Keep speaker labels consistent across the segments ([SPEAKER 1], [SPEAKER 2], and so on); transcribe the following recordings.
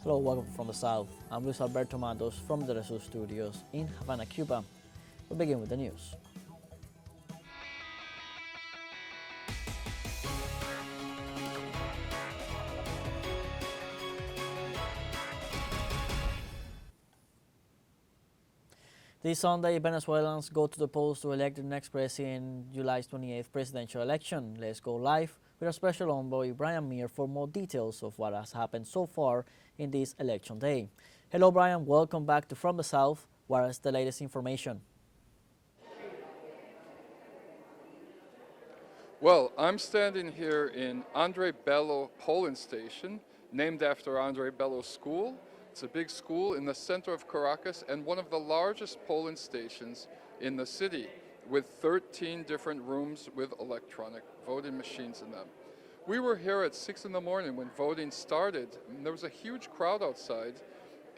[SPEAKER 1] Hello, welcome from the South. I'm Luis Alberto Matos from the teleSUR studios in Havana, Cuba. We'll begin with the news. This Sunday, Venezuelans go to the polls to elect the next president in July's 28th presidential election. Let's go live with our special envoy, Brian Mier, for more details of what has happened so far in this election day. Hello, Brian. Welcome back to From the South. What is the latest information?
[SPEAKER 2] Well, I'm standing here in Andre Bello polling station, named after Andre Bello's school. It's a big school in the center of Caracas and one of the largest polling stations in the city, with 13 different rooms with electronic voting machines in them. We were here at 6 in the morning when voting started, and there was a huge crowd outside.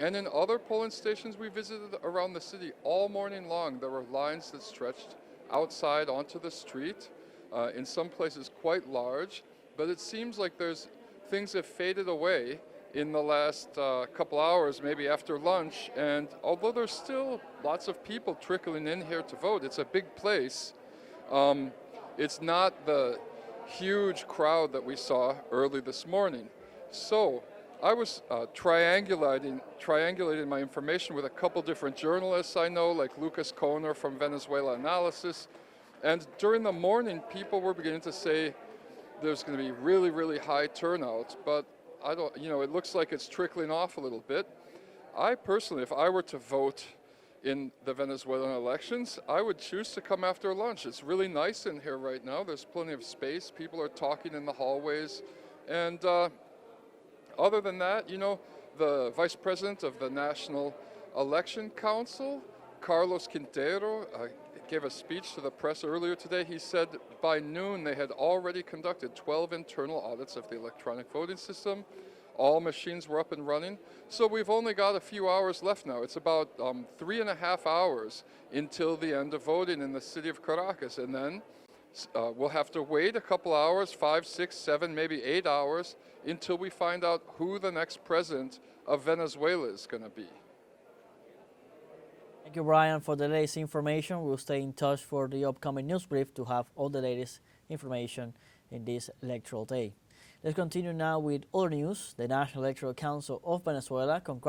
[SPEAKER 2] And in other polling stations we visited around the city all morning long, there were lines that stretched outside onto the street, in some places quite large, but it seems like things have faded away in the last couple hours, maybe after lunch, and although there's still lots of people trickling in here to vote, it's a big place. It's not the huge crowd that we saw early this morning. So I was triangulating my information with a couple different journalists I know, like Lucas Kohner from Venezuela Analysis, and during the morning people were beginning to say there's going to be really, really high turnout, but it looks like it's trickling off a little bit. I personally, if I were to vote in the Venezuelan elections, I would choose to come after lunch. It's really nice in here right now. There's plenty of space. People are talking in the hallways. And other than that, the vice president of the National Election Council, Carlos Quintero, gave a speech to the press earlier today. He said by noon they had already conducted 12 internal audits of the electronic voting system. All machines were up and running. So we've only got a few hours left now. It's about 3.5 hours until the end of voting in the city of Caracas. And then we'll have to wait a couple hours, 5, 6, 7, maybe 8 hours, until we find out who the next president of Venezuela is going to be.
[SPEAKER 1] Thank you, Brian, for the latest information. We'll stay in touch for the upcoming news brief to have all the latest information in this electoral day. Let's continue now with other news. The National Electoral Council of Venezuela congratulates